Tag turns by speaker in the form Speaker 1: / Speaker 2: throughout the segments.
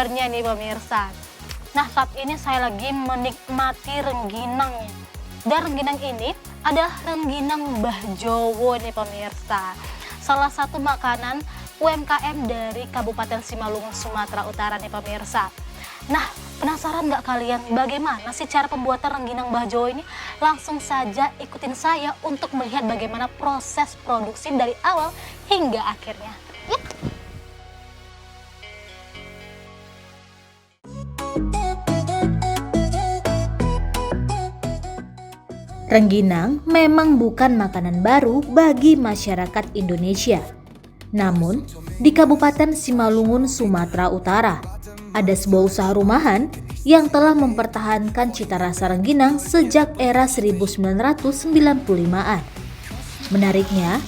Speaker 1: segarnya nih pemirsa. Nah, saat ini saya lagi menikmati rengginangnya. Dan rengginang ini adalah rengginang Mbah Jowo nih pemirsa. Salah satu makanan UMKM dari Kabupaten Simalungun, Sumatera Utara nih pemirsa. Nah, penasaran nggak kalian bagaimana sih cara pembuatan rengginang Mbah Jowo ini? Langsung saja ikutin saya untuk melihat bagaimana proses produksi dari awal hingga akhirnya. Yuk!
Speaker 2: Rengginang memang bukan makanan baru bagi masyarakat Indonesia. Namun, di Kabupaten Simalungun, Sumatera Utara, ada sebuah usaha rumahan yang telah mempertahankan cita rasa rengginang sejak era 1995-an. Menariknya,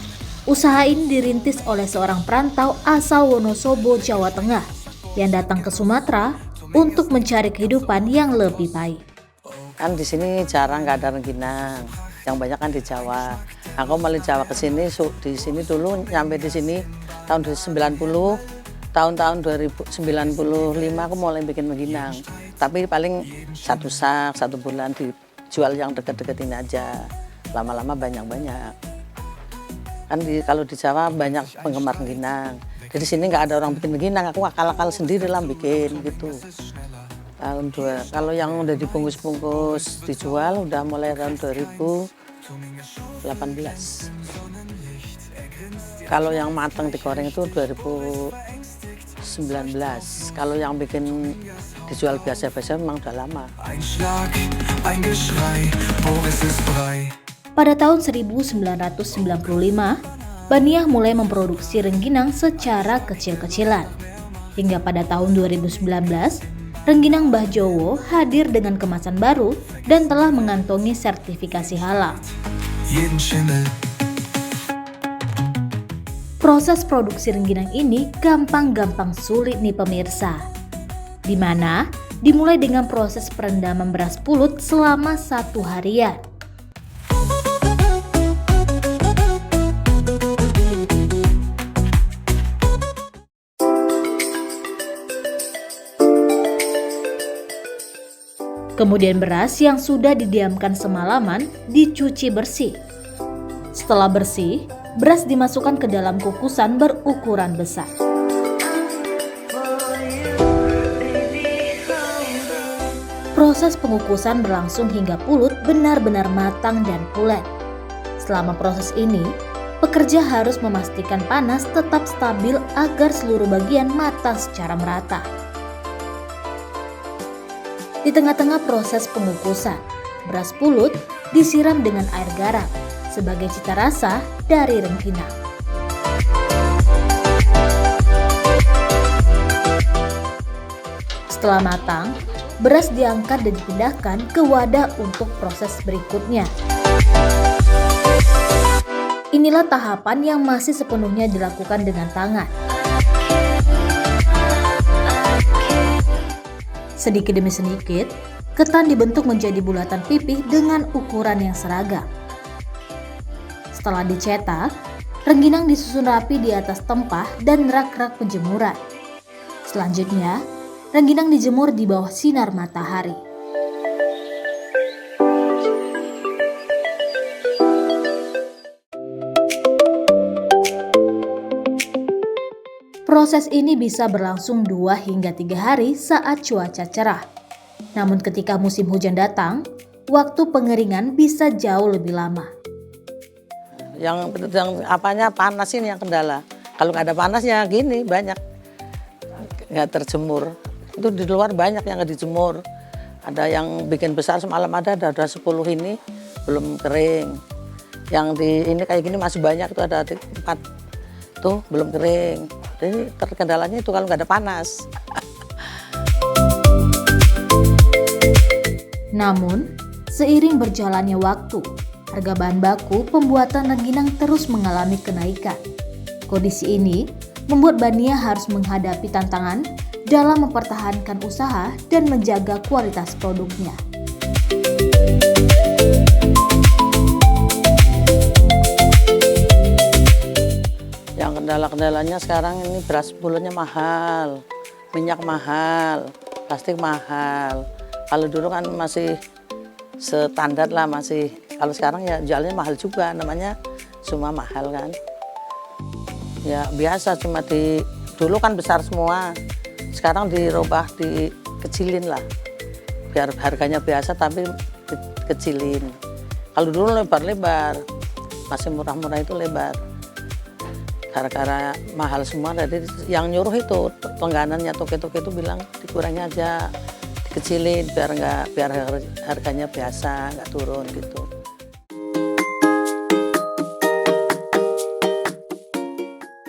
Speaker 2: usaha ini dirintis oleh seorang perantau asal Wonosobo, Jawa Tengah, yang datang ke Sumatera untuk mencari kehidupan yang lebih baik.
Speaker 3: Kan di sini jarang nggak ada rengginang, yang banyak kan di Jawa. Aku malah Jawa ke sini, di sini dulu nyampe di sini tahun 90, tahun 2095 aku mulai bikin rengginang. Tapi paling satu sak, 1 bulan dijual yang deket-deket ini aja. Lama-lama banyak-banyak. Kan kalau di Jawa banyak penggemar rengginang. Jadi sini nggak ada orang bikin rengginang, aku akal-akal sendiri lah bikin gitu. Kalau yang udah dibungkus-bungkus dijual udah mulai tahun 2018. Kalau yang matang digoreng itu 2019. Kalau yang bikin dijual biasa-biasa memang udah lama.
Speaker 2: Pada tahun 1995, Baniah mulai memproduksi rengginang secara kecil-kecilan. Hingga pada tahun 2019, rengginang Mbah Jowo hadir dengan kemasan baru dan telah mengantongi sertifikasi halal. Proses produksi rengginang ini gampang-gampang sulit nih pemirsa. Di mana dimulai dengan proses perendaman beras pulut selama 1 harian. Kemudian beras yang sudah didiamkan semalaman dicuci bersih. Setelah bersih, beras dimasukkan ke dalam kukusan berukuran besar. Proses pengukusan berlangsung hingga pulut benar-benar matang dan pulen. Selama proses ini, pekerja harus memastikan panas tetap stabil agar seluruh bagian matang secara merata. Di tengah-tengah proses pengukusan, beras pulut disiram dengan air garam sebagai cita rasa dari rengginang. Setelah matang, beras diangkat dan dipindahkan ke wadah untuk proses berikutnya. Inilah tahapan yang masih sepenuhnya dilakukan dengan tangan. Sedikit demi sedikit, ketan dibentuk menjadi bulatan pipih dengan ukuran yang seragam. Setelah dicetak, rengginang disusun rapi di atas tempah dan rak-rak penjemuran. Selanjutnya, rengginang dijemur di bawah sinar matahari. Proses ini bisa berlangsung 2 hingga 3 hari saat cuaca cerah. Namun ketika musim hujan datang, waktu pengeringan bisa jauh lebih lama.
Speaker 3: Yang apanya panas ini yang kendala. Kalau nggak ada panasnya gini banyak nggak terjemur. Itu di luar banyak yang nggak dijemur. Ada yang bikin besar semalam ada 10 ini belum kering. Yang di ini kayak gini masih banyak, itu ada 4 tuh belum kering. Jadi terkendalanya itu kalau nggak ada panas.
Speaker 2: Namun, seiring berjalannya waktu, harga bahan baku pembuatan rengginang terus mengalami kenaikan. Kondisi ini membuat Baniah harus menghadapi tantangan dalam mempertahankan usaha dan menjaga kualitas produknya.
Speaker 3: Yang kendala-kendalanya sekarang ini beras pulutnya mahal. minyak mahal, plastik mahal. Kalau dulu kan masih standar lah, masih. Kalau sekarang ya jualnya mahal juga, namanya semua mahal kan. Ya biasa, cuma dulu kan besar semua, sekarang dirubah, dikecilin lah. Biar harganya biasa tapi dikecilin. Kalau dulu lebar-lebar, masih murah-murah itu lebar. Gara-gara mahal semua, jadi yang nyuruh itu langganannya toke-toke itu bilang dikurangi aja, dikecilin biar harganya biasa, nggak turun gitu.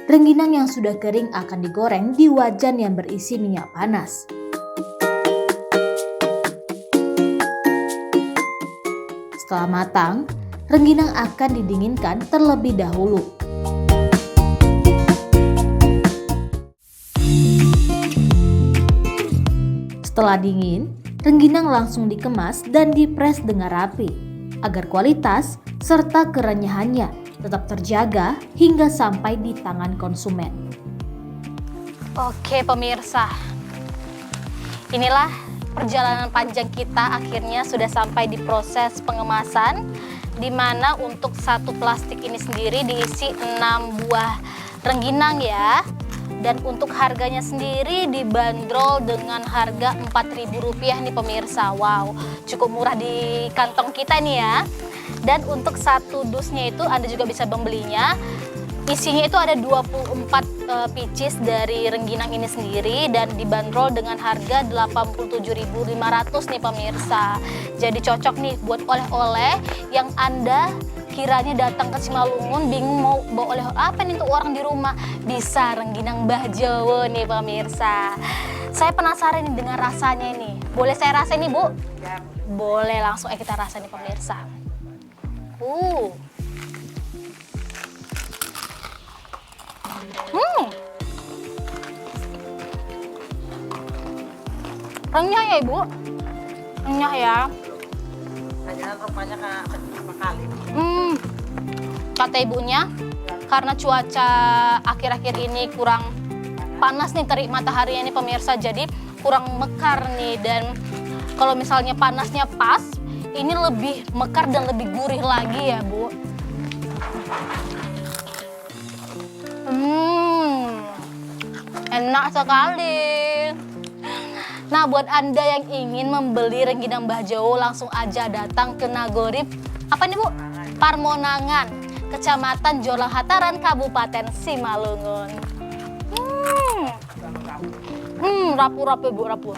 Speaker 2: Rengginang yang sudah kering akan digoreng di wajan yang berisi minyak panas. Setelah matang, rengginang akan didinginkan terlebih dahulu. Setelah dingin, rengginang langsung dikemas dan dipres dengan rapi agar kualitas serta kerenyahannya tetap terjaga hingga sampai di tangan konsumen.
Speaker 1: Oke pemirsa, inilah perjalanan panjang kita, akhirnya sudah sampai di proses pengemasan, di mana untuk satu plastik ini sendiri diisi 6 buah rengginang ya. Dan untuk harganya sendiri dibanderol dengan harga Rp4.000 nih pemirsa. Wow, cukup murah di kantong kita nih ya. Dan untuk satu dusnya itu Anda juga bisa membelinya. Isinya itu ada 24 pieces dari rengginang ini sendiri dan dibanderol dengan harga Rp87.500 nih pemirsa. Jadi cocok nih buat oleh-oleh yang Anda kiranya datang ke Simalungun bingung mau bawa oleh apa nih untuk orang di rumah, bisa rengginang Mbah Jowo nih pemirsa. Saya penasaran nih dengan rasanya ini. Boleh saya rasain nih Bu? Ya. Boleh, langsung kita rasain nih pemirsa. Renyah ya Ibu? Renyah ya.
Speaker 3: Rupanya apa kali?
Speaker 1: Kata ibunya, karena cuaca akhir-akhir ini kurang panas nih, terik mataharinya nih pemirsa, jadi kurang mekar nih. Dan kalau misalnya panasnya pas, ini lebih mekar dan lebih gurih lagi ya Bu. Enak sekali. Nah, buat Anda yang ingin membeli rengginang Mbah Jowo, langsung aja datang ke Nagori, apa nih Bu? Parmonangan, Kecamatan Jolang Hataran, Kabupaten Simalungun. Rapuh-rapuh Bu, rapuh.